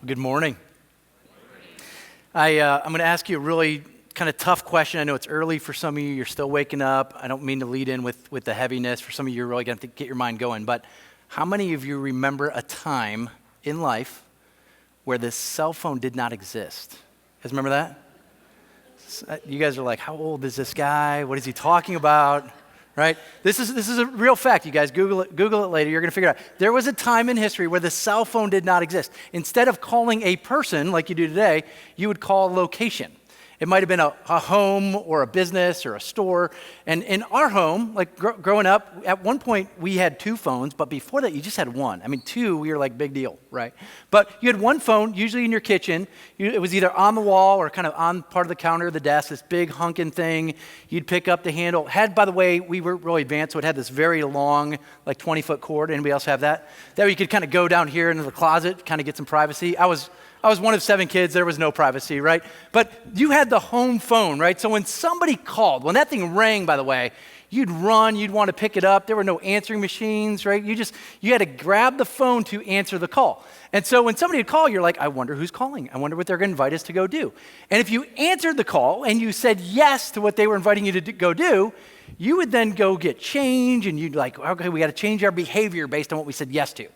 Good morning. I'm going to ask you a really kind of tough question. I know it's early for some of you. You're still waking up. I don't mean to lead in with the heaviness. For some of you, you're really going to have to get your mind going. But how many of you remember a time in life where the cell phone did not exist? You guys remember that? You guys are like, how old is this guy? What is he talking about? Right? This is a real fact, you guys. Google it later. You're going to figure it out. There was a time in history where the cell phone did not exist. Instead of calling a person like you do today, you would call a location. It might have been a home or a business or a store. And in our home, like growing up, at one point we had two phones, but before that you just had one. I mean, two, we were like big deal, right? But you had one phone, usually in your kitchen. It was either on the wall or kind of on part of the counter or the desk, this big hunking thing. You'd pick up the handle. By the way, we were really advanced, so it had this very long, like 20-foot cord. Anybody else have that? That way you could kind of go down here into the closet, kind of get some privacy. I was one of 7 kids. There was no privacy, right? But you had the home phone, right? So when somebody called, when that thing rang, by the way, you'd run, you'd want to pick it up. There were no answering machines, right? You had to grab the phone to answer the call. And so when somebody would call, you're like, I wonder who's calling. I wonder what they're going to invite us to go do. And if you answered the call and you said yes to what they were inviting you to go do, you would then go get change and you'd like, okay, we got to change our behavior based on what we said yes to.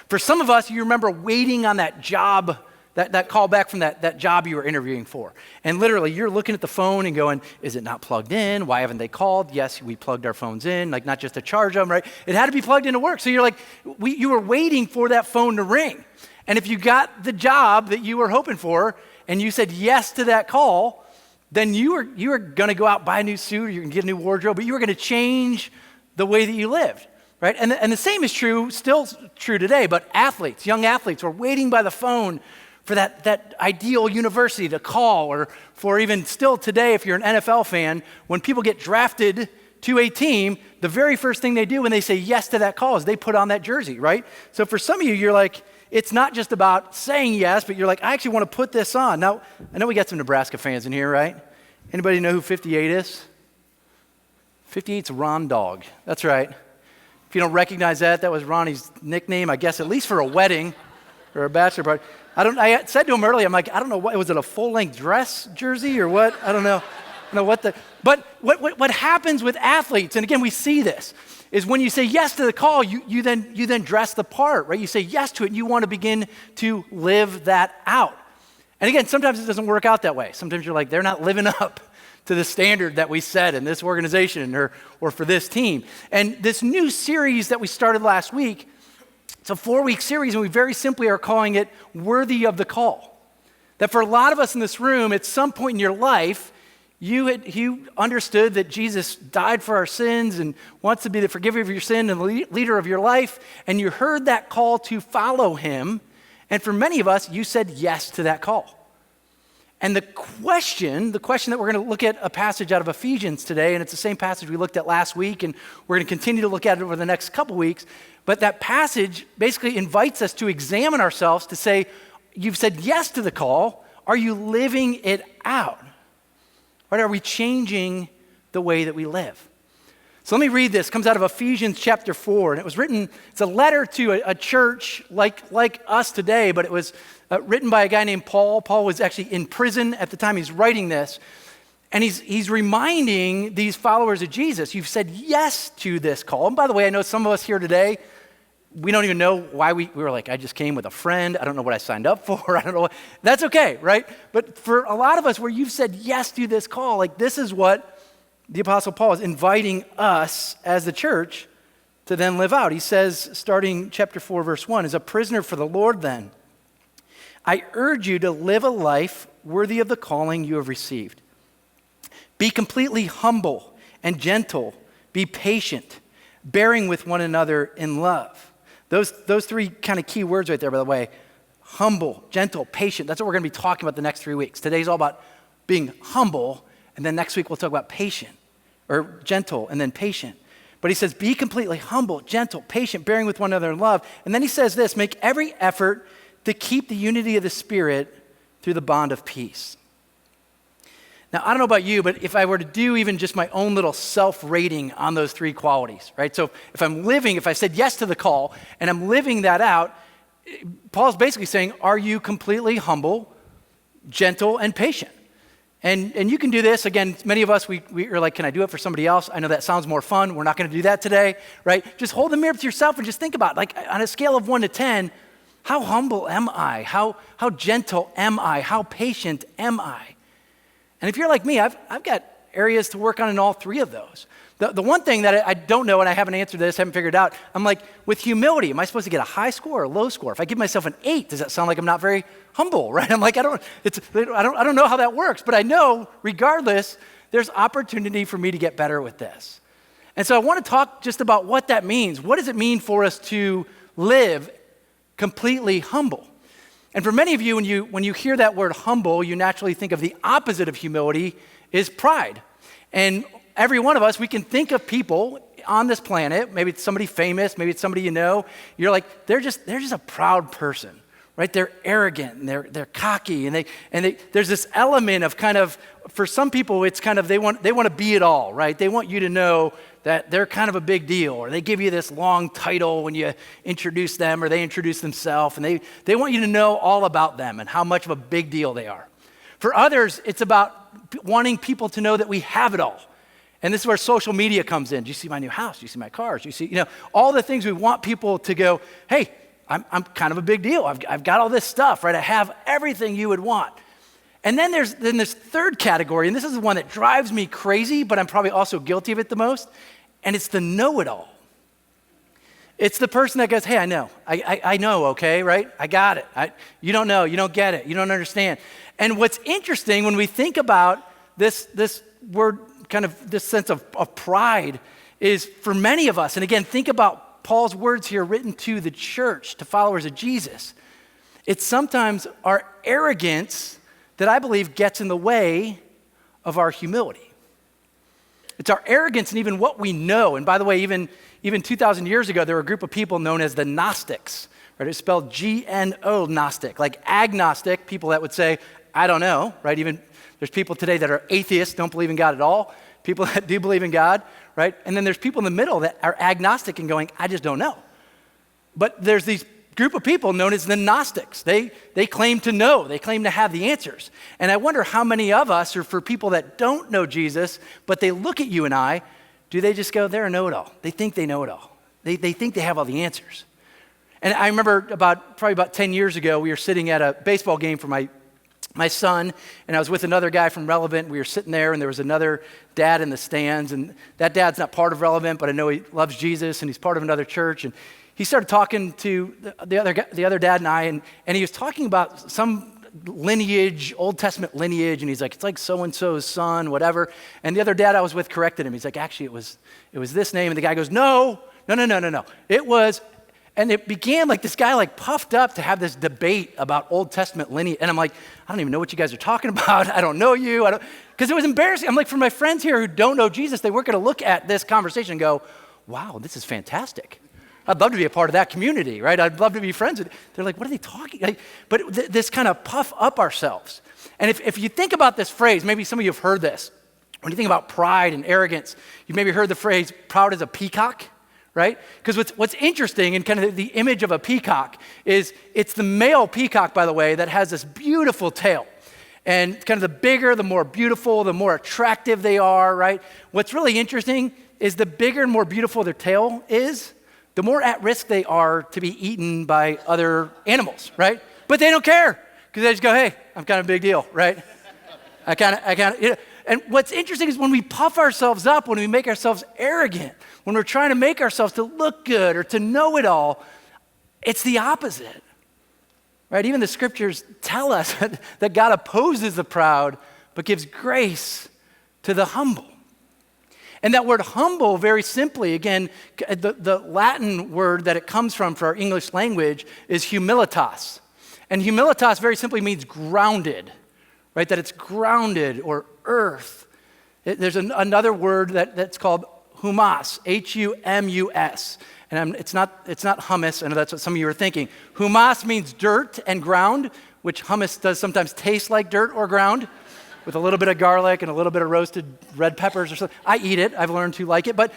For some of us, you remember waiting on that job, that call back from that job you were interviewing for. And literally, you're looking at the phone and going, is it not plugged in? Why haven't they called? Yes, we plugged our phones in, like not just to charge them, right? It had to be plugged into work. So you're like, you were waiting for that phone to ring. And if you got the job that you were hoping for and you said yes to that call, then you were going to go out, buy a new suit, or you're going to get a new wardrobe, but you were going to change the way that you lived. Right? And the same is still true today, but young athletes were waiting by the phone for that ideal university to call, or for even still today, if you're an NFL fan, when people get drafted to a team, the very first thing they do when they say yes to that call is they put on that jersey, right? So for some of you, you're like, it's not just about saying yes, but you're like, I actually want to put this on. Now, I know we got some Nebraska fans in here, right? Anybody know who 58 is? 58's Ron Dog. That's right. If you don't recognize that was Ronnie's nickname, I guess, at least for a wedding or a bachelor party. I said to him earlier, I'm like, I don't know, was it a full-length dress jersey or what? I don't know. But what happens with athletes, and again, we see this, is when you say yes to the call, you then dress the part, right? You say yes to it, and you want to begin to live that out. And again, sometimes it doesn't work out that way. Sometimes you're like, they're not living up to the standard that we set in this organization or for this team. And this new series that we started last week, it's a 4-week series, and we very simply are calling it Worthy of the Call. That for a lot of us in this room, at some point in your life, you understood that Jesus died for our sins and wants to be the forgiver of your sin and the leader of your life, and you heard that call to follow him, and for many of us, you said yes to that call. And the question that we're going to look at a passage out of Ephesians today, and it's the same passage we looked at last week, and we're going to continue to look at it over the next couple weeks, but that passage basically invites us to examine ourselves to say, you've said yes to the call, are you living it out? Right? Are we changing the way that we live? So let me read this. It comes out of Ephesians chapter 4, and it's a letter to a church like us today, but it was written by a guy named Paul. Paul was actually in prison at the time he's writing this, and he's reminding these followers of Jesus, you've said yes to this call. And by the way, I know some of us here today, we don't even know why we were like, I just came with a friend. I don't know what I signed up for. I don't know. That's okay, right? But for a lot of us where you've said yes to this call, like this is what the Apostle Paul is inviting us as the church to then live out. He says, starting chapter 4, verse 1, as a prisoner for the Lord then, I urge you to live a life worthy of the calling you have received. Be completely humble and gentle. Be patient, bearing with one another in love. Those 3 kind of key words right there, by the way. Humble, gentle, patient. That's what we're going to be talking about the next 3 weeks. Today's all about being humble, and then next week we'll talk about patient, or gentle, and then patient. But he says, be completely humble, gentle, patient, bearing with one another in love. And then he says this, make every effort to keep the unity of the Spirit through the bond of peace. Now, I don't know about you, but if I were to do even just my own little self-rating on those 3 qualities, right? So if I said yes to the call and I'm living that out, Paul's basically saying, are you completely humble, gentle, and patient? And you can do this. Again, many of us, we are like, can I do it for somebody else? I know that sounds more fun. We're not going to do that today, right? Just hold the mirror up to yourself and just think about, like, on a scale of 1 to 10, how humble am I? How gentle am I? How patient am I? And if you're like me, I've got areas to work on in all three of those. The one thing that I don't know, and I haven't answered this, haven't figured out, I'm like, with humility, am I supposed to get a high score or a low score? If I give myself an 8, does that sound like I'm not very humble, right? I'm like, I don't know how that works, but I know, regardless, there's opportunity for me to get better with this. And so I want to talk just about what that means. What does it mean for us to live completely humble? And for many of you, when you hear that word humble, you naturally think of the opposite of humility is pride. And every one of us, we can think of people on this planet, maybe it's somebody famous, maybe it's somebody you know, you're like, they're just a proud person, right? They're arrogant and they're cocky and there's this element of kind of, for some people, it's kind of, they want to be it all, right? They want you to know that they're kind of a big deal, or they give you this long title when you introduce them or they introduce themselves, and they want you to know all about them and how much of a big deal they are. For others, it's about wanting people to know that we have it all. And this is where social media comes in. Do you see my new house? Do you see my cars? Do you see, all the things we want people to go, hey, I'm kind of a big deal. I've got all this stuff, right? I have everything you would want. And then there's this third category, and this is the one that drives me crazy, but I'm probably also guilty of it the most, and it's the know-it-all. It's the person that goes, hey, I know. I know, okay, right? I got it. You don't know. You don't get it. You don't understand. And what's interesting when we think about this word, kind of this sense of pride, is for many of us, and again, think about Paul's words here written to the church, to followers of Jesus. It's sometimes our arrogance that I believe gets in the way of our humility. It's our arrogance and even what we know. And by the way, even 2,000 years ago, there were a group of people known as the Gnostics, right? It's spelled G-N-O, Gnostic, like agnostic, people that would say, I don't know, right? Even there's people today that are atheists, don't believe in God at all, people that do believe in God, right? And then there's people in the middle that are agnostic and going, I just don't know. But there's these group of people known as the Gnostics. They claim to know. They claim to have the answers. And I wonder how many of us, or for people that don't know Jesus, but they look at you and I, do they just go, they're a know-it-all. They think they know it all. They think they have all the answers. And I remember probably about 10 years ago, we were sitting at a baseball game for my son, and I was with another guy from Relevant. We were sitting there, and there was another dad in the stands, and that dad's not part of Relevant, but I know he loves Jesus, and he's part of another church. And he started talking to the other dad and I, and he was talking about some lineage, Old Testament lineage, and he's like, it's like so-and-so's son, whatever. And the other dad I was with corrected him. He's like, actually, it was this name. And the guy goes, no. It was, and it began like this guy like puffed up to have this debate about Old Testament lineage. And I'm like, I don't even know what you guys are talking about. I don't know you. Because it was embarrassing. I'm like, for my friends here who don't know Jesus, they weren't going to look at this conversation and go, wow, this is fantastic. I'd love to be a part of that community, right? I'd love to be friends with. They're like, what are they talking? But this kind of puff up ourselves. And if you think about this phrase, maybe some of you have heard this. When you think about pride and arrogance, you've maybe heard the phrase, proud as a peacock, right? Because what's interesting and kind of the image of a peacock is it's the male peacock, by the way, that has this beautiful tail. And kind of the bigger, the more beautiful, the more attractive they are, right? What's really interesting is the bigger and more beautiful their tail is, the more at risk they are to be eaten by other animals, right? But they don't care because they just go, hey, I'm kind of a big deal, right? I kind of. And what's interesting is when we puff ourselves up, when we make ourselves arrogant, when we're trying to make ourselves to look good or to know it all, it's the opposite, right? Even the scriptures tell us that God opposes the proud, but gives grace to the humble. And that word humble, very simply, again, the Latin word that it comes from for our English language is humilitas. And humilitas very simply means grounded, right? That it's grounded or earth. There's another word that's called humus, H-U-M-U-S. And it's not hummus. I know that's what some of you are thinking. Humus means dirt and ground, which hummus does sometimes taste like dirt or ground, with a little bit of garlic and a little bit of roasted red peppers or something. I eat it. I've learned to like it. But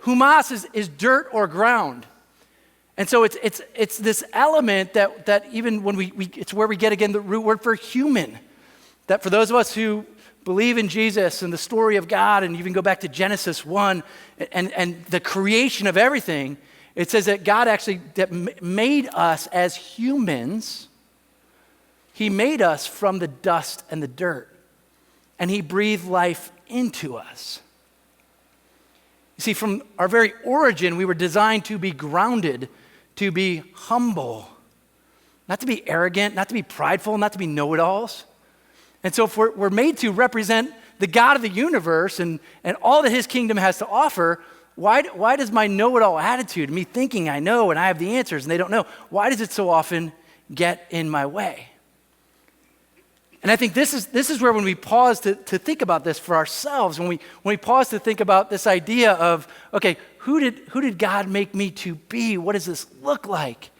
humus is dirt or ground. And so it's this element that even when it's where we get again the root word for human, that for those of us who believe in Jesus and the story of God, and you can go back to Genesis 1 and the creation of everything, it says that God actually made us as humans. He made us from the dust and the dirt, and he breathed life into us. You see, from our very origin, we were designed to be grounded, to be humble, not to be arrogant, not to be prideful, not to be know-it-alls. And so if we're made to represent the God of the universe and all that his kingdom has to offer, why does my know-it-all attitude, me thinking I know and I have the answers and they don't know, why does it so often get in my way? And I think this is where when we pause to think about this for ourselves, when we pause to think about this idea of, okay, who did God make me to be? What does this look like?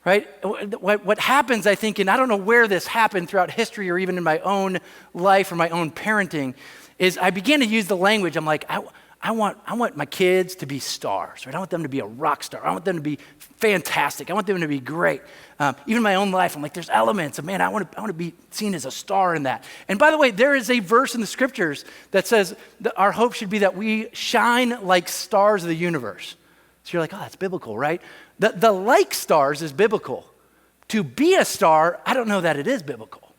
Right? What happens, I think, and I don't know where this happened throughout history or even in my own life or my own parenting, is I began to use the language. I'm like, I want my kids to be stars, right? I want them to be a rock star. I want them to be fantastic. I want them to be great. Even in my own life, I'm like, there's elements of, man, I want to be seen as a star in that. And by the way, there is a verse in the scriptures that says that our hope should be that we shine like stars of the universe. So you're like, oh, that's biblical, right? The like stars is biblical. To be a star, I don't know that it is biblical.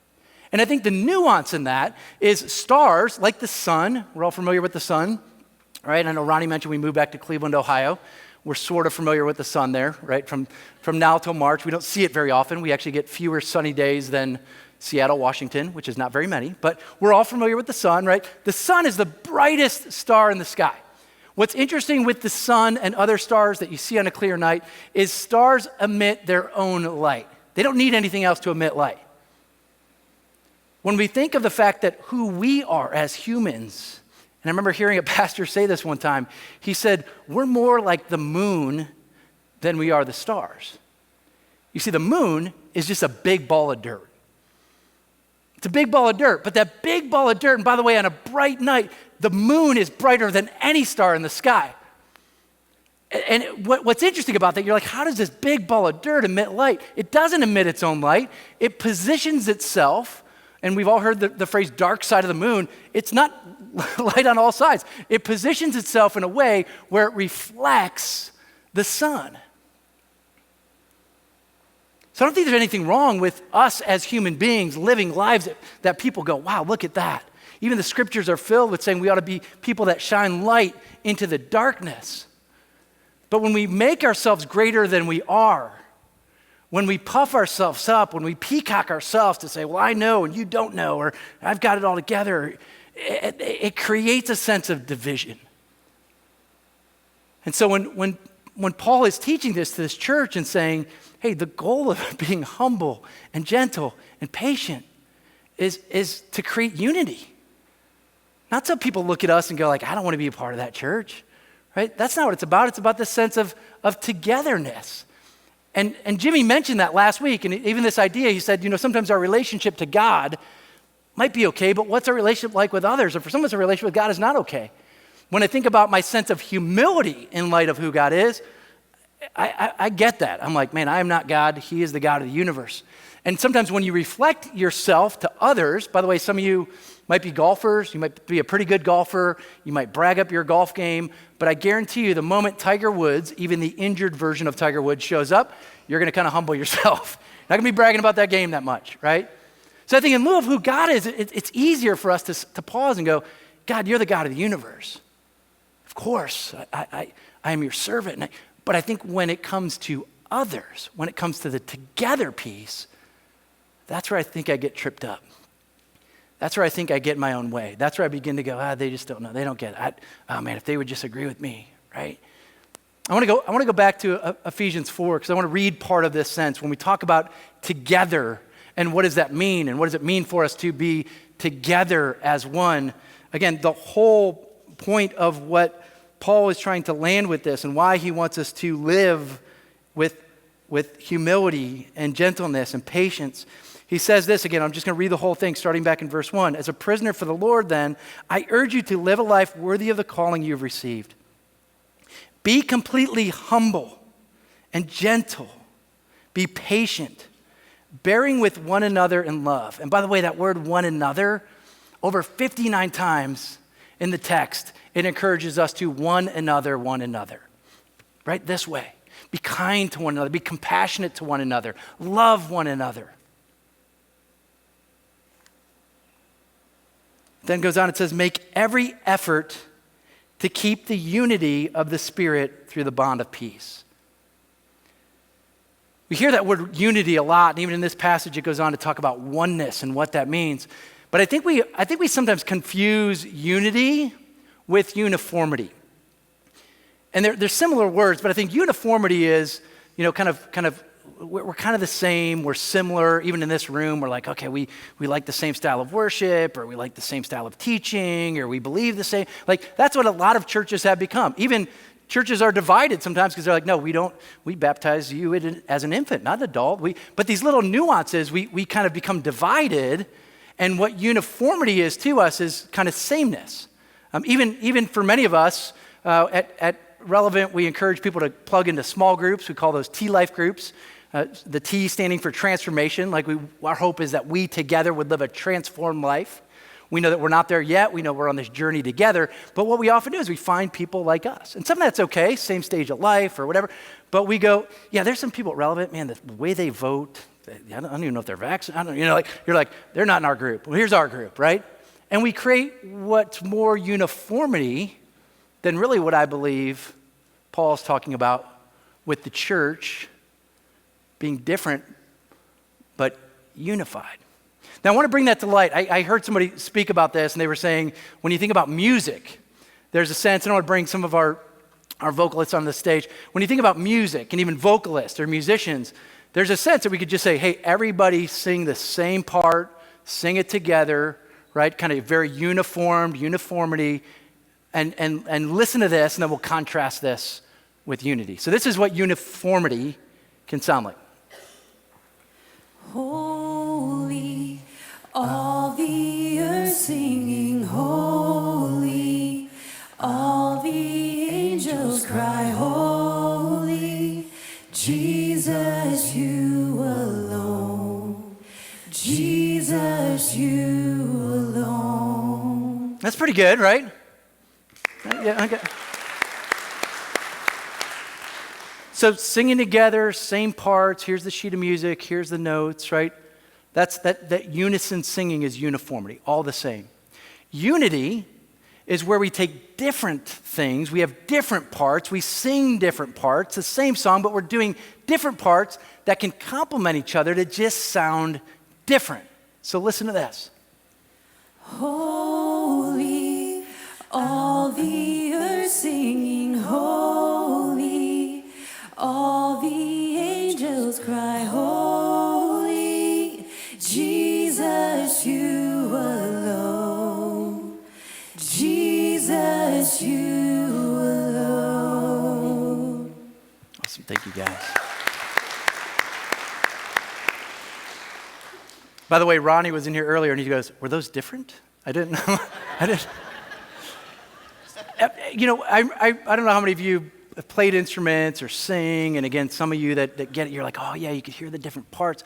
And I think the nuance in that is stars, like the sun, we're all familiar with the sun, right? I know Ronnie mentioned we moved back to Cleveland, Ohio. We're sort of familiar with the sun there, right? From now till March, we don't see it very often. We actually get fewer sunny days than Seattle, Washington, which is not very many, but we're all familiar with the sun, right? The sun is the brightest star in the sky. What's interesting with the sun and other stars that you see on a clear night is stars emit their own light. They don't need anything else to emit light. When we think of the fact that who we are as humans, and I remember hearing a pastor say this one time, he said, we're more like the moon than we are the stars. You see, the moon is just a big ball of dirt. It's a big ball of dirt, but that big ball of dirt, and by the way, on a bright night, the moon is brighter than any star in the sky. And what's interesting about that, you're like, how does this big ball of dirt emit light? It doesn't emit its own light. It positions itself, and we've all heard the phrase dark side of the moon. It's not light on all sides. It positions itself in a way where it reflects the sun. So I don't think there's anything wrong with us as human beings living lives that people go, wow, look at that. Even the scriptures are filled with saying we ought to be people that shine light into the darkness. But when we make ourselves greater than we are, when we puff ourselves up, when we peacock ourselves to say, well, I know and you don't know, or I've got it all together, it creates a sense of division. And so when Paul is teaching this to this church and saying, hey, the goal of being humble and gentle and patient is to create unity. Not so people look at us and go like, I don't want to be a part of that church, right? That's not what it's about. It's about this sense of togetherness. And Jimmy mentioned that last week, and even this idea, he said, sometimes our relationship to God might be okay, but what's our relationship like with others? Or for some of us, our relationship with God is not okay. When I think about my sense of humility in light of who God is, I get that. I'm like, man, I am not God. He is the God of the universe. And sometimes when you reflect yourself to others, by the way, some of you might be golfers. You might be a pretty good golfer. You might brag up your golf game. But I guarantee you the moment Tiger Woods, even the injured version of Tiger Woods, shows up, you're going to kind of humble yourself. Not going to be bragging about that game that much, right? So I think in lieu of who God is, it's easier for us to pause and go, God, you're the God of the universe. Of course, I am your servant. But I think when it comes to others, when it comes to the together piece, that's where I think I get tripped up. That's where I think I get in my own way. That's where I begin to go, they just don't know. They don't get it. Oh man, if they would just agree with me, right? I want to go back to Ephesians 4 because I want to read part of this sense when we talk about together and what does that mean and what does it mean for us to be together as one. Again, the whole point of what Paul is trying to land with this and why he wants us to live with humility and gentleness and patience. He says this again, I'm just going to read the whole thing starting back in verse 1. As a prisoner for the Lord then, I urge you to live a life worthy of the calling you've received. Be completely humble and gentle. Be patient, bearing with one another in love. And by the way, that word one another, over 59 times in the text, it encourages us to one another, right? This way. Be kind to one another, be compassionate to one another, love one another. Then goes on, it says, make every effort to keep the unity of the Spirit through the bond of peace. We hear that word unity a lot, and even in this passage it goes on to talk about oneness and what that means. But I think we sometimes confuse unity with uniformity. And they're similar words, but I think uniformity is, we're kind of the same, we're similar. Even in this room, we're like, okay, we like the same style of worship, or we like the same style of teaching, or we believe the same. Like, that's what a lot of churches have become. Even churches are divided sometimes because they're like, no, we baptize you as an infant, not an adult. But these little nuances, we kind of become divided, and what uniformity is to us is kind of sameness. Even for many of us, at Relevant, we encourage people to plug into small groups. We call those T-Life groups. The T standing for transformation. Like our hope is that we together would live a transformed life. We know that we're not there yet. We know we're on this journey together. But what we often do is we find people like us. And some of that's okay, same stage of life or whatever. But we go, yeah, there's some people at Relevant, man, the way they vote, I don't even know if they're vaccinated. You're like, they're not in our group. Well, here's our group, right? And we create what's more uniformity than really what I believe Paul's talking about with the church being different but unified. Now I want to bring that to light. I heard somebody speak about this, and they were saying when you think about music, there's a sense, and I want to bring some of our vocalists on the stage. When you think about music and even vocalists or musicians, there's a sense that we could just say, hey, everybody sing the same part, sing it together, right? Kind of very uniformity, and listen to this, and then we'll contrast this with unity. So this is what uniformity can sound like. Holy, all the earth singing holy, all the angels cry holy, Jesus, you alone, Jesus, you alone. That's pretty good, right? Yeah, okay. So singing together, same parts, here's the sheet of music, here's the notes, right? That unison singing is uniformity, all the same. Unity is where we take different things, we have different parts, we sing different parts, the same song, but we're doing different parts that can complement each other to just sound different. So listen to this. Holy, all the earth singing holy, all the angels cry holy, Jesus, you alone, Jesus, you alone. Awesome, thank you guys. By the way, Ronnie was in here earlier and he goes, were those different? I didn't know. I don't know how many of you have played instruments or sing, and again, some of you that get it, you're like, oh yeah, you could hear the different parts.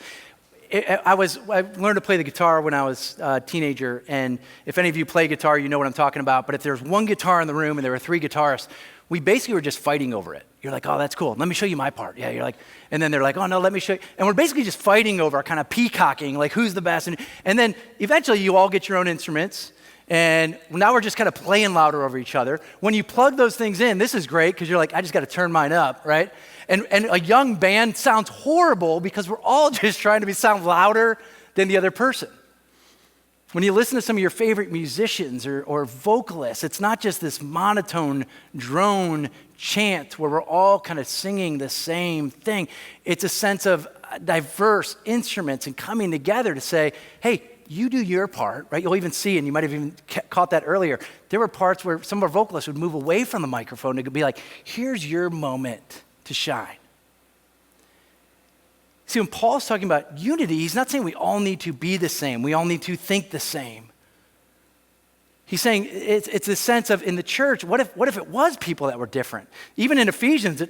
I learned to play the guitar when I was a teenager, and if any of you play guitar, you know what I'm talking about, but if there's one guitar in the room and there were three guitarists, we basically were just fighting over it. You're like, oh, that's cool. Let me show you my part. Yeah, you're like, and then they're like, oh no, let me show you. And we're basically just fighting over, kind of peacocking, like who's the best. And then eventually you all get your own instruments, and now we're just kind of playing louder over each other. When you plug those things in, this is great because you're like, I just got to turn mine up, right? And a young band sounds horrible because we're all just trying to sound louder than the other person. When you listen to some of your favorite musicians or vocalists, it's not just this monotone drone chant where we're all kind of singing the same thing. It's a sense of diverse instruments and coming together to say, hey, you do your part, right? You'll even see, and you might have even caught that earlier, there were parts where some of our vocalists would move away from the microphone and be like, here's your moment to shine. See, when Paul's talking about unity, he's not saying we all need to be the same. We all need to think the same. He's saying it's a sense of in the church, what if it was people that were different? Even in Ephesians,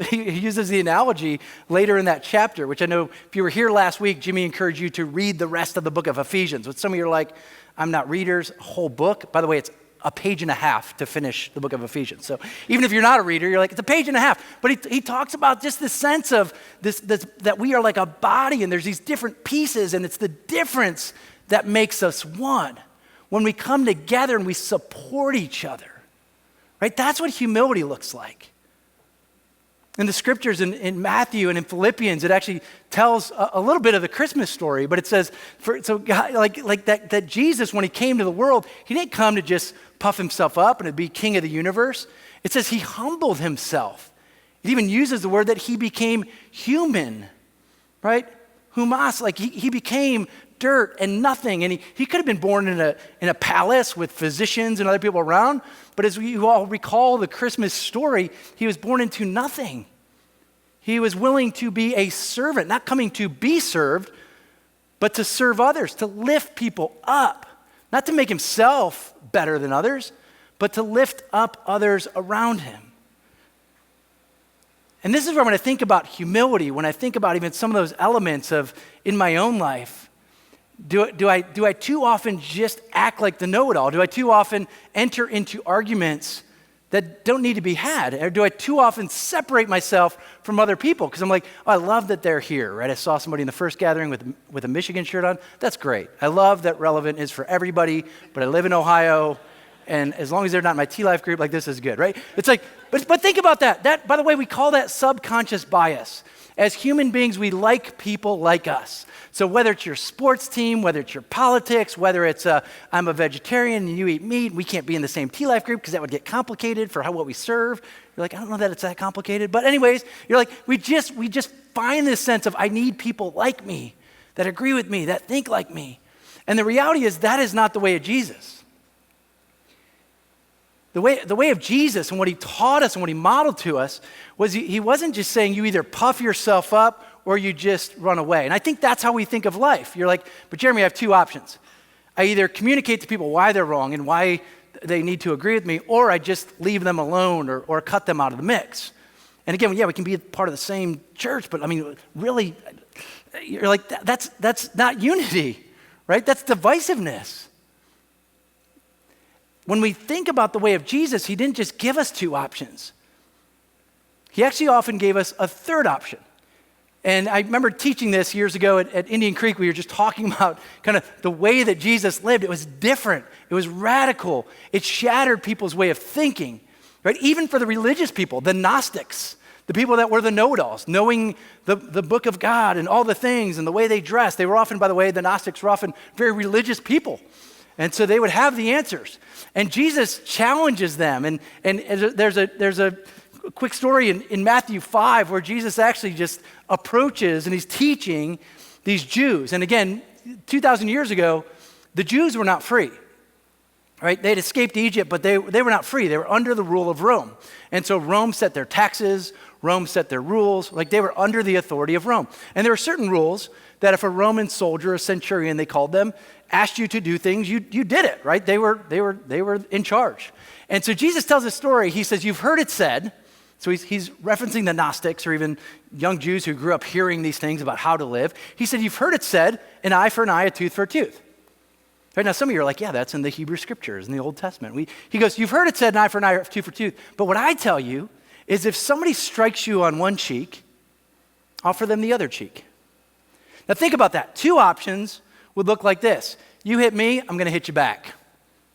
he uses the analogy later in that chapter, which I know if you were here last week, Jimmy encouraged you to read the rest of the book of Ephesians. But some of you are like, I'm not readers, a whole book. By the way, it's a page and a half to finish the book of Ephesians. So even if you're not a reader, you're like, it's a page and a half. But he talks about just this sense of this that we are like a body and there's these different pieces and it's the difference that makes us one. When we come together and we support each other, right? That's what humility looks like. In the scriptures in Matthew and in Philippians, it actually tells a little bit of the Christmas story, but it says, that Jesus, when he came to the world, he didn't come to just puff himself up and to be king of the universe. It says he humbled himself. It even uses the word that he became human, right? Humas, like he became dirt and nothing. And he could have been born in a palace with physicians and other people around. But as you all recall the Christmas story, he was born into nothing. He was willing to be a servant, not coming to be served, but to serve others, to lift people up, not to make himself better than others, but to lift up others around him. And this is where when I think about humility, when I think about even some of those elements of in my own life, do I too often just act like the know-it-all? Do I too often enter into arguments that don't need to be had? Or do I too often separate myself from other people? Because I'm like, oh, I love that they're here, right? I saw somebody in the first gathering with a Michigan shirt on. That's great. I love that Relevant is for everybody, but I live in Ohio, and as long as they're not in my T-Life group, like this is good, right? It's like, but think about that. That, by the way, we call that subconscious bias. As human beings, we like people like us. So whether it's your sports team, whether it's your politics, whether it's I'm a vegetarian and you eat meat, we can't be in the same T-Life group because that would get complicated for what we serve. You're like, I don't know that it's that complicated. But anyways, you're like, we just find this sense of I need people like me, that agree with me, that think like me. And the reality is that is not the way of Jesus. The way of Jesus and what he taught us and what he modeled to us was he wasn't just saying you either puff yourself up or you just run away. And I think that's how we think of life. You're like, but Jeremy, I have two options. I either communicate to people why they're wrong and why they need to agree with me, or I just leave them alone or cut them out of the mix. And again, yeah, we can be a part of the same church, but I mean, really, you're like, that's not unity, right? That's divisiveness. When we think about the way of Jesus, he didn't just give us two options. He actually often gave us a third option. And I remember teaching this years ago at Indian Creek. We were just talking about kind of the way that Jesus lived. It was different. It was radical. It shattered people's way of thinking, right? Even for the religious people, the Gnostics, the people that were the know-it-alls, knowing the book of God and all the things and the way they dressed. They were often, by the way, the Gnostics were often very religious people. And so they would have the answers. And Jesus challenges them. And there's a quick story in Matthew 5 where Jesus actually just approaches and he's teaching these Jews. And again, 2,000 years ago, the Jews were not free, right? They had escaped Egypt, but they were not free. They were under the rule of Rome. And so Rome set their taxes, Rome set their rules, like they were under the authority of Rome. And there were certain rules that if a Roman soldier, a centurion, they called them, asked you to do things, you did it, right? They were in charge. And so Jesus tells a story. He says, you've heard it said. So he's referencing the Gnostics or even young Jews who grew up hearing these things about how to live. He said, you've heard it said, an eye for an eye, a tooth for a tooth. Right now, some of you are like, yeah, that's in the Hebrew scriptures, in the Old Testament. He goes, you've heard it said, an eye for an eye, a tooth for a tooth. But what I tell you is if somebody strikes you on one cheek, offer them the other cheek. Now think about that. Two options would look like this. You hit me, I'm going to hit you back.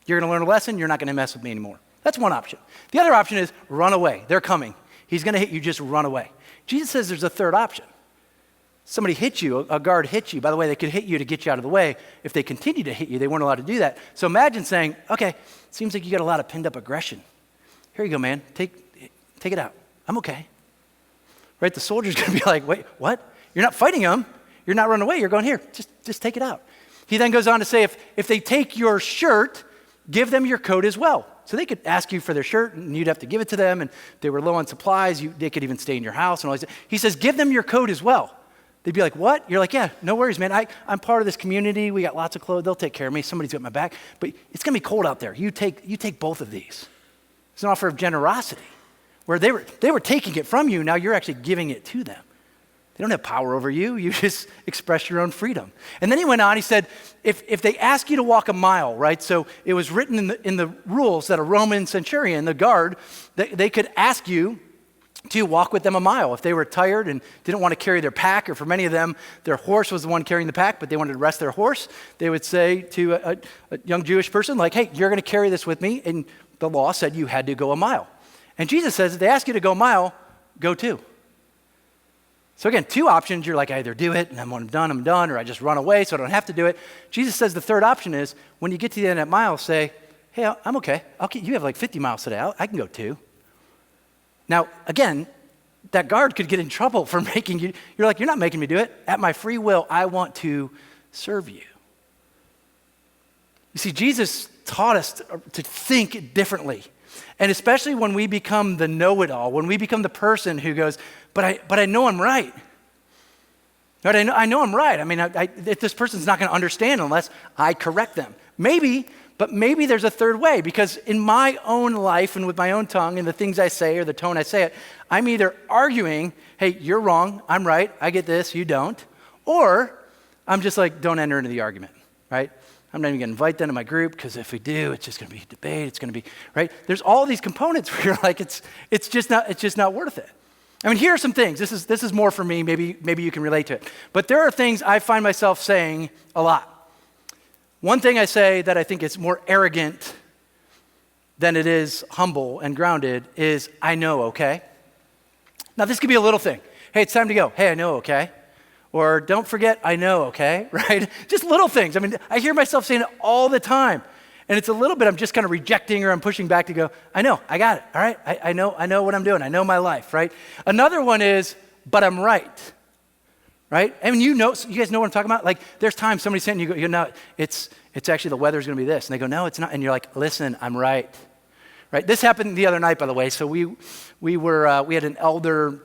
You're going to learn a lesson, you're not going to mess with me anymore. That's one option. The other option is run away. They're coming. He's going to hit you, just run away. Jesus says there's a third option. Somebody hits you, a guard hits you. By the way, they could hit you to get you out of the way. If they continue to hit you, they weren't allowed to do that. So imagine saying, okay, seems like you got a lot of pinned up aggression. Here you go, man. Take it out. I'm okay. Right? The soldier's going to be like, wait, what? You're not fighting them. You're not running away. You're going, here, just take it out. He then goes on to say, if they take your shirt, give them your coat as well. So they could ask you for their shirt, and you'd have to give it to them, and if they were low on supplies, they could even stay in your house and all that. He says, give them your coat as well. They'd be like, what? You're like, yeah, no worries, man. I'm part of this community. We got lots of clothes. They'll take care of me. Somebody's got my back. But it's going to be cold out there. You take both of these. It's an offer of generosity where they were taking it from you. Now you're actually giving it to them. They don't have power over you. You just express your own freedom. And then he went on, he said, if they ask you to walk a mile, right? So it was written in the rules that a Roman centurion, the guard, they could ask you to walk with them a mile. If they were tired and didn't want to carry their pack, or for many of them, their horse was the one carrying the pack, but they wanted to rest their horse, they would say to a young Jewish person, like, hey, you're going to carry this with me. And the law said you had to go a mile. And Jesus says, if they ask you to go a mile, go 2. So again, 2 options. You're like, I either do it, and when I'm done, or I just run away so I don't have to do it. Jesus says the third option is, when you get to the end of that mile, say, hey, I'm okay. You have like 50 miles today. I can go 2. Now, again, that guard could get in trouble for making you. You're like, you're not making me do it. At my free will, I want to serve you. You see, Jesus taught us to think differently. And especially when we become the know-it-all, when we become the person who goes, but I know I'm right. Right? I know I'm right. I mean, if this person's not going to understand unless I correct them. Maybe there's a third way, because in my own life and with my own tongue and the things I say or the tone I say it, I'm either arguing, hey, you're wrong, I'm right, I get this, you don't, or I'm just like, don't enter into the argument, right? I'm not even going to invite them to my group, because if we do, it's just going to be a debate. It's going to be, right? There's all these components where you're like, it's just not worth it. I mean, here are some things. This is more for me. Maybe you can relate to it. But there are things I find myself saying a lot. One thing I say that I think is more arrogant than it is humble and grounded is, I know, okay? Now, this could be a little thing. Hey, it's time to go. Hey, I know, okay? Or don't forget, I know, okay? Right? Just little things. I mean, I hear myself saying it all the time. And it's a little bit, I'm just kind of rejecting, or I'm pushing back to go, I know, I got it, all right? I know what I'm doing. I know my life, right? Another one is, but I'm right, right? And you guys know what I'm talking about? Like, there's times somebody's saying, you know, it's actually the weather's going to be this. And they go, no, it's not. And you're like, listen, I'm right, right? This happened the other night, by the way. So we had an elder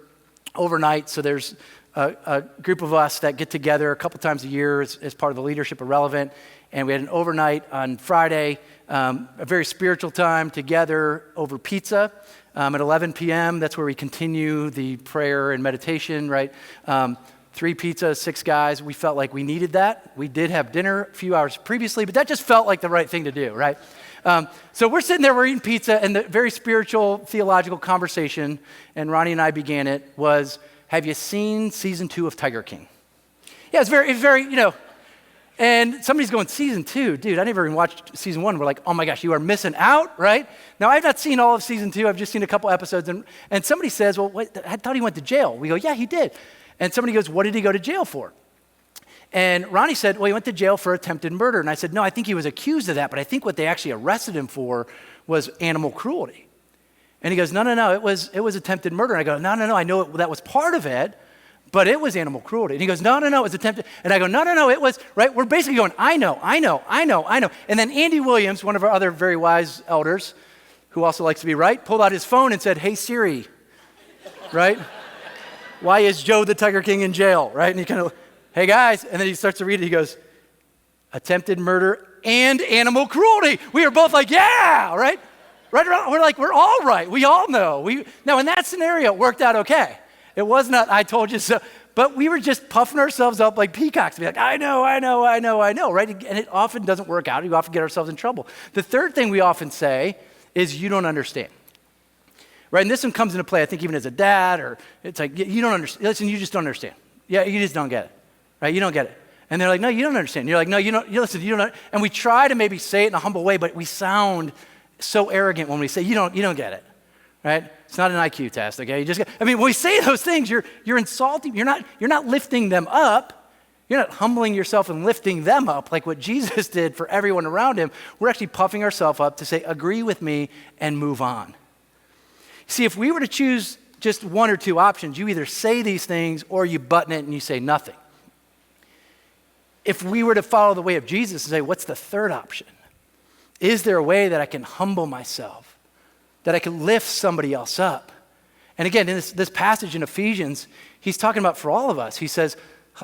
overnight. So there's a group of us that get together a couple times a year as part of the leadership of Relevant. And we had an overnight on Friday, a very spiritual time together over pizza at 11 p.m. That's where we continue the prayer and meditation, right? 3 pizzas, 6 guys. We felt like we needed that. We did have dinner a few hours previously, but that just felt like the right thing to do, right? So we're sitting there, we're eating pizza, and the very spiritual, theological conversation, and Ronnie and I began it, was, have you seen season 2 of Tiger King? Yeah, it's very, you know. And somebody's going, season 2? Dude, I never even watched season 1. We're like, oh my gosh, you are missing out, right? Now, I've not seen all of season 2. I've just seen a couple episodes. And somebody says, well, wait, I thought he went to jail. We go, yeah, he did. And somebody goes, what did he go to jail for? And Ronnie said, well, he went to jail for attempted murder. And I said, no, I think he was accused of that. But I think what they actually arrested him for was animal cruelty. And he goes, no, it was attempted murder. And I go, no, I know that was part of it. But it was animal cruelty. And he goes, no, it was attempted. And I go, no, it was, right? We're basically going, I know. And then Andy Williams, one of our other very wise elders, who also likes to be right, pulled out his phone and said, hey, Siri, right? Why is Joe the Tiger King in jail, right? And he kind of, hey, guys. And then he starts to read it. He goes, attempted murder and animal cruelty. We are both like, yeah, right? Right around, we're like, we're all right. We all know. Now, in that scenario, it worked out okay. It was not, I told you so, but we were just puffing ourselves up like peacocks. Be like, I know, right? And it often doesn't work out. We often get ourselves in trouble. The third thing we often say is, you don't understand, right? And this one comes into play, I think, even as a dad, or it's like, you don't understand. Listen, you just don't understand. Yeah, you just don't get it, right? You don't get it. And they're like, no, you don't understand. You're like, no, you don't, listen, you don't. And we try to maybe say it in a humble way, but we sound so arrogant when we say, you don't get it. Right? It's not an IQ test, okay? When we say those things, you're insulting. You're not lifting them up. You're not humbling yourself and lifting them up like what Jesus did for everyone around him. We're actually puffing ourselves up to say, agree with me and move on. See, if we were to choose just one or two options, you either say these things or you button it and you say nothing. If we were to follow the way of Jesus and say, what's the third option? Is there a way that I can humble myself? That I can lift somebody else up? And again, in this passage in Ephesians, he's talking about for all of us. He says,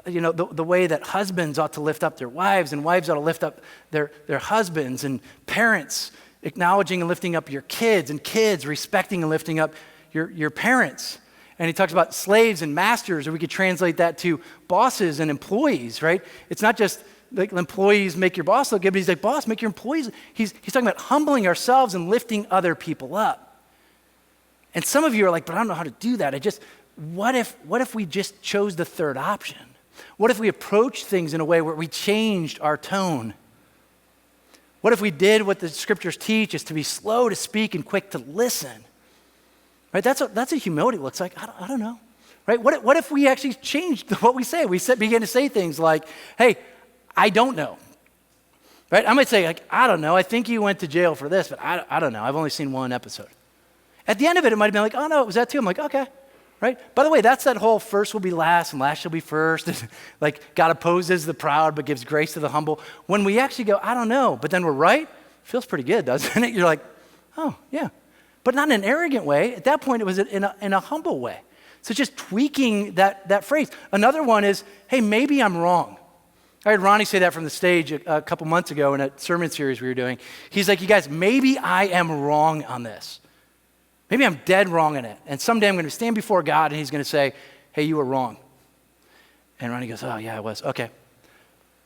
the way that husbands ought to lift up their wives and wives ought to lift up their husbands, and parents acknowledging and lifting up your kids, and kids respecting and lifting up your parents. And he talks about slaves and masters, or we could translate that to bosses and employees, right? It's not just like employees make your boss look good, but he's like, boss, make your employees. He's talking about humbling ourselves and lifting other people up. And some of you are like, but I don't know how to do that. What if we just chose the third option? What if we approached things in a way where we changed our tone? What if we did what the scriptures teach, is to be slow to speak and quick to listen? Right? That's what humility looks like. I don't know. Right? What if we actually changed what we say? We began to say things like, hey, I don't know. Right? I might say, like, I don't know. I think you went to jail for this, but I don't know. I've only seen one episode. At the end of it, it might have been like, oh no, it was that too. I'm like, okay. Right? By the way, that's that whole first will be last and last shall be first. Like, God opposes the proud but gives grace to the humble. When we actually go, I don't know, but then we're right, it feels pretty good, doesn't it? You're like, oh, yeah. But not in an arrogant way. At that point, it was in a humble way. So just tweaking that phrase. Another one is, hey, maybe I'm wrong. I heard Ronnie say that from the stage a couple months ago in a sermon series we were doing. He's like, you guys, maybe I am wrong on this. Maybe I'm dead wrong in it. And someday I'm going to stand before God and he's going to say, hey, you were wrong. And Ronnie goes, oh, yeah, I was. Okay.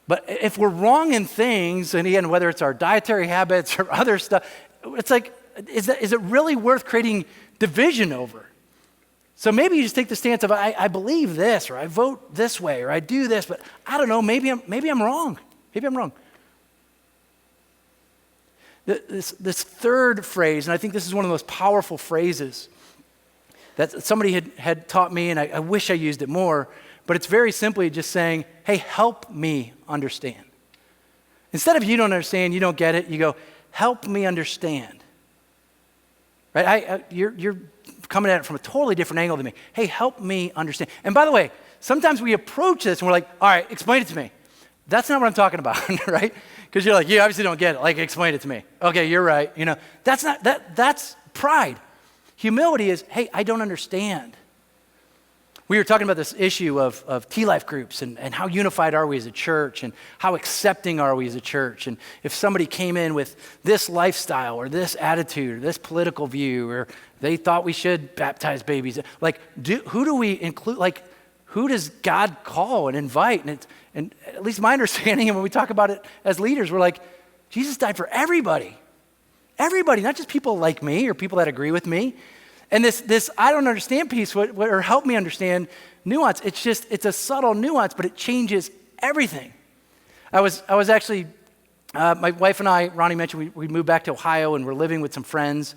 But if we're wrong in things, and again, whether it's our dietary habits or other stuff, it's like, is it really worth creating division over? So maybe you just take the stance of, I believe this, or I vote this way, or I do this, but I don't know, maybe I'm wrong. Maybe I'm wrong. This third phrase, and I think this is one of the most powerful phrases that somebody had taught me, and I wish I used it more, but it's very simply just saying, hey, help me understand. Instead of you don't understand, you don't get it, you go, help me understand. Right? You're coming at it from a totally different angle than me. Hey, help me understand. And by the way, sometimes we approach this and we're like, all right, explain it to me. That's not what I'm talking about, right? Because you're like, you obviously don't get it. Like, explain it to me. Okay, you're right. That's pride. Humility is, hey, I don't understand. We were talking about this issue of T-Life groups and how unified are we as a church and how accepting are we as a church. And if somebody came in with this lifestyle or this attitude or this political view, or they thought we should baptize babies, like, who do we include? Like, who does God call and invite? And at least my understanding, and when we talk about it as leaders, we're like, Jesus died for everybody. Everybody, not just people like me or people that agree with me. And this I don't understand piece, or help me understand nuance, it's a subtle nuance, but it changes everything. I was actually, my wife and I, Ronnie mentioned, we moved back to Ohio and we're living with some friends.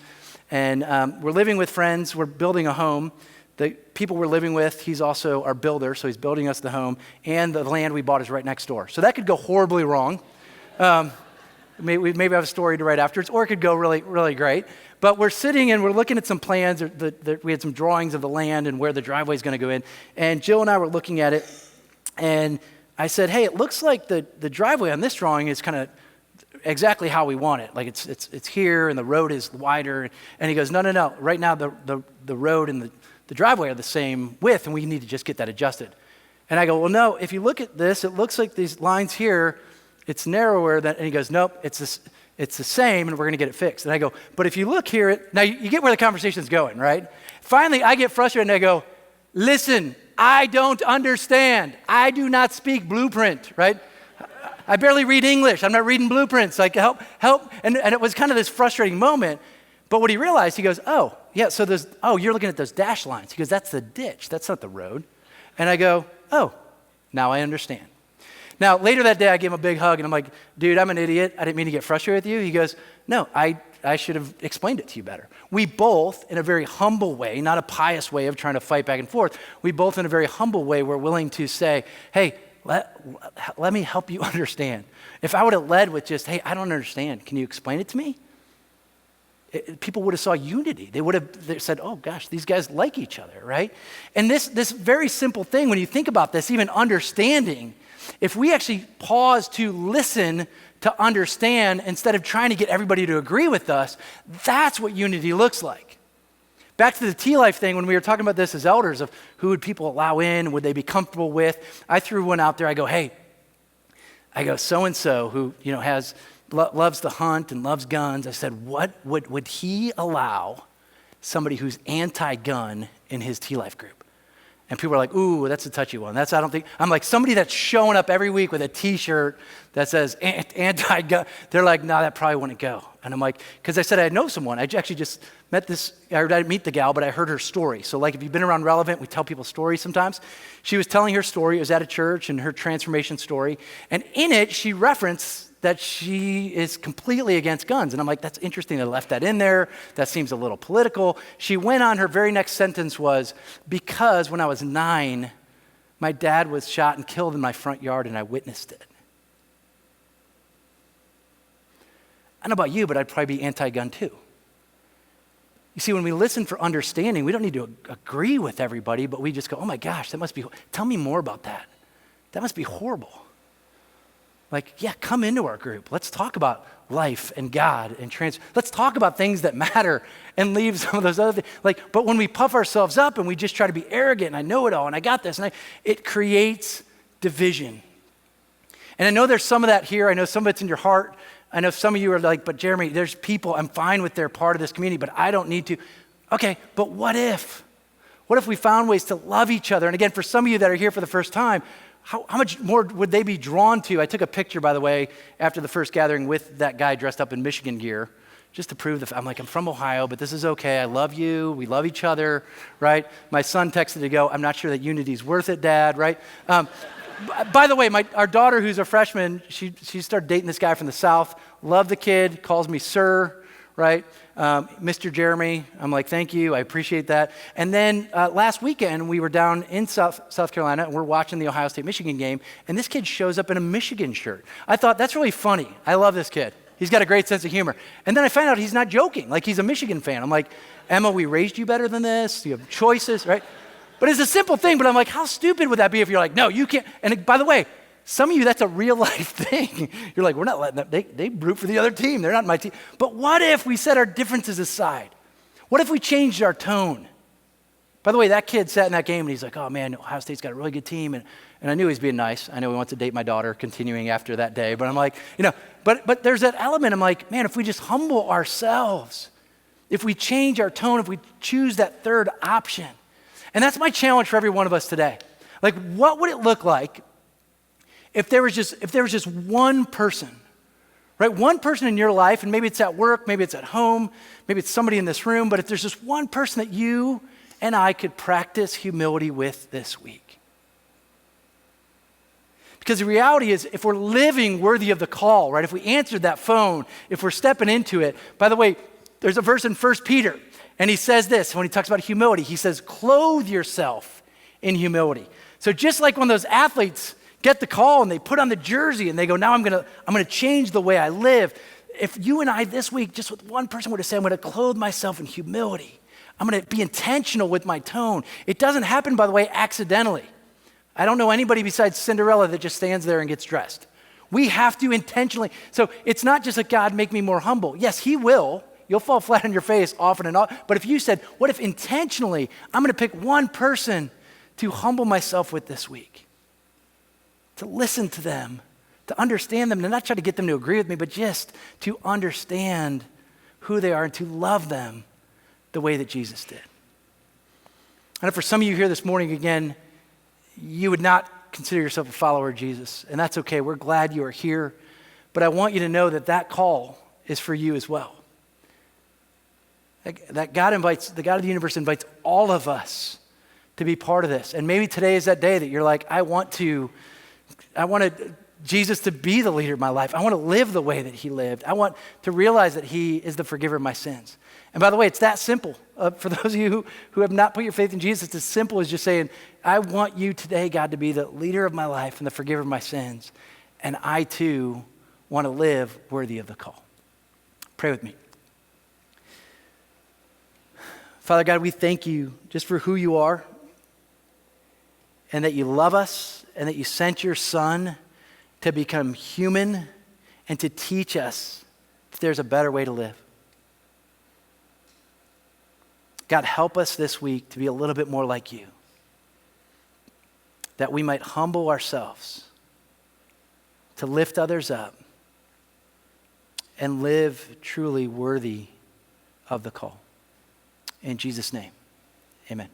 And we're living with friends, we're building a home. The people we're living with, he's also our builder, so he's building us the home. And the land we bought is right next door. So that could go horribly wrong. Maybe have a story to write afterwards, or it could go really, really great. But we're sitting and we're looking at some plans. We had some drawings of the land and where the driveway is going to go in. And Jill and I were looking at it, and I said, hey, it looks like the driveway on this drawing is kind of exactly how we want it. Like it's here, and the road is wider. And he goes, no. Right now the road and the driveway are the same width, and we need to just get that adjusted. And I go, well, no. If you look at this, it looks like these lines here, it's narrower than. And he goes, nope, it's the same, and we're going to get it fixed. And I go, but if you look here, now you get where the conversation's going, right? Finally, I get frustrated, and I go, listen, I don't understand. I do not speak blueprint, right? I barely read English. I'm not reading blueprints. Like, help. And it was kind of this frustrating moment. But what he realized, he goes, oh, yeah, so you're looking at those dash lines. He goes, that's the ditch. That's not the road. And I go, oh, now I understand. Now, later that day, I gave him a big hug, and I'm like, dude, I'm an idiot. I didn't mean to get frustrated with you. He goes, no, I should have explained it to you better. We both, in a very humble way, not a pious way of trying to fight back and forth, we both, in a very humble way, were willing to say, hey, let me help you understand. If I would have led with just, hey, I don't understand. Can you explain it to me? People would have saw unity. They said, oh gosh, these guys like each other, right? And this very simple thing, when you think about this, even understanding, if we actually pause to listen to understand instead of trying to get everybody to agree with us, that's what unity looks like. Back to the T-Life thing, when we were talking about this as elders of who would people allow in, would they be comfortable with, I threw one out there. I go, so-and-so who, loves to hunt and loves guns. I said, what would he allow somebody who's anti-gun in his T-Life group? And people are like, ooh, that's a touchy one. I'm like, somebody that's showing up every week with a t-shirt that says anti-gun, they're like, no, that probably wouldn't go. And I'm like, because I said I know someone. I actually just I didn't meet the gal, but I heard her story. So like if you've been around Relevant, we tell people stories sometimes. She was telling her story. It was at a church and her transformation story. And in it, she referenced that she is completely against guns. And I'm like, that's interesting. I left that in there. That seems a little political. She went on, her very next sentence was, because when I was 9, my dad was shot and killed in my front yard and I witnessed it. I don't know about you, but I'd probably be anti-gun too. You see, when we listen for understanding, we don't need to agree with everybody, but we just go, oh my gosh, tell me more about that. That must be horrible. Like, yeah, come into our group. Let's talk about life and God and let's talk about things that matter and leave some of those other things. But when we puff ourselves up and we just try to be arrogant and I know it all and I got this, it creates division. And I know there's some of that here. I know some of it's in your heart. I know some of you are like, but Jeremy, there's people, I'm fine with they're part of this community, but I don't need to. Okay, but what if? What if we found ways to love each other? And again, for some of you that are here for the first time, how much more would they be drawn to? I took a picture, by the way, after the first gathering with that guy dressed up in Michigan gear, just to prove I'm from Ohio, but this is okay. I love you. We love each other, right? My son texted to go, I'm not sure that unity's worth it, Dad, right? By the way, our daughter, who's a freshman, she started dating this guy from the South. Love the kid, calls me sir, right? Mr. Jeremy, I'm like, thank you, I appreciate that. And then last weekend, we were down in South Carolina, and we're watching the Ohio State-Michigan game, and this kid shows up in a Michigan shirt. I thought, that's really funny. I love this kid. He's got a great sense of humor. And then I found out he's not joking, like he's a Michigan fan. I'm like, Emma, we raised you better than this. You have choices, right? But it's a simple thing, but I'm like, how stupid would that be if you're like, no, you can't. And by the way, some of you, that's a real life thing. You're like, we're not letting them, they root for the other team. They're not my team. But what if we set our differences aside? What if we changed our tone? By the way, that kid sat in that game and he's like, oh man, Ohio State's got a really good team. And I knew he was being nice. I know he wants to date my daughter continuing after that day. But I'm like, but there's that element. I'm like, man, if we just humble ourselves, if we change our tone, if we choose that third option. And that's my challenge for every one of us today. Like, what would it look like if there was just one person, right? One person in your life, and maybe it's at work, maybe it's at home, maybe it's somebody in this room, but if there's just one person that you and I could practice humility with this week. Because the reality is, if we're living worthy of the call, right? If we answered that phone, if we're stepping into it, by the way, there's a verse in 1 Peter, and he says this, when he talks about humility, he says, clothe yourself in humility. So just like when those athletes get the call and they put on the jersey and they go, now I'm gonna change the way I live. If you and I this week, just with one person would have said, I'm gonna clothe myself in humility. I'm gonna be intentional with my tone. It doesn't happen, by the way, accidentally. I don't know anybody besides Cinderella that just stands there and gets dressed. We have to intentionally. So it's not just like, God, make me more humble. Yes, he will. You'll fall flat on your face often and often. But if you said, what if intentionally, I'm going to pick one person to humble myself with this week, to listen to them, to understand them, to not try to get them to agree with me, but just to understand who they are and to love them the way that Jesus did. And for some of you here this morning, again, you would not consider yourself a follower of Jesus, and that's okay. We're glad you are here, but I want you to know that call is for you as well. That God invites, the God of the universe invites all of us to be part of this. And maybe today is that day that you're like, I want Jesus to be the leader of my life. I want to live the way that he lived. I want to realize that he is the forgiver of my sins. And by the way, it's that simple. For those of you who have not put your faith in Jesus, it's as simple as just saying, I want you today, God, to be the leader of my life and the forgiver of my sins. And I too want to live worthy of the call. Pray with me. Father God, we thank you just for who you are and that you love us and that you sent your son to become human and to teach us that there's a better way to live. God, help us this week to be a little bit more like you, that we might humble ourselves, to lift others up, and live truly worthy of the call. In Jesus' name, amen.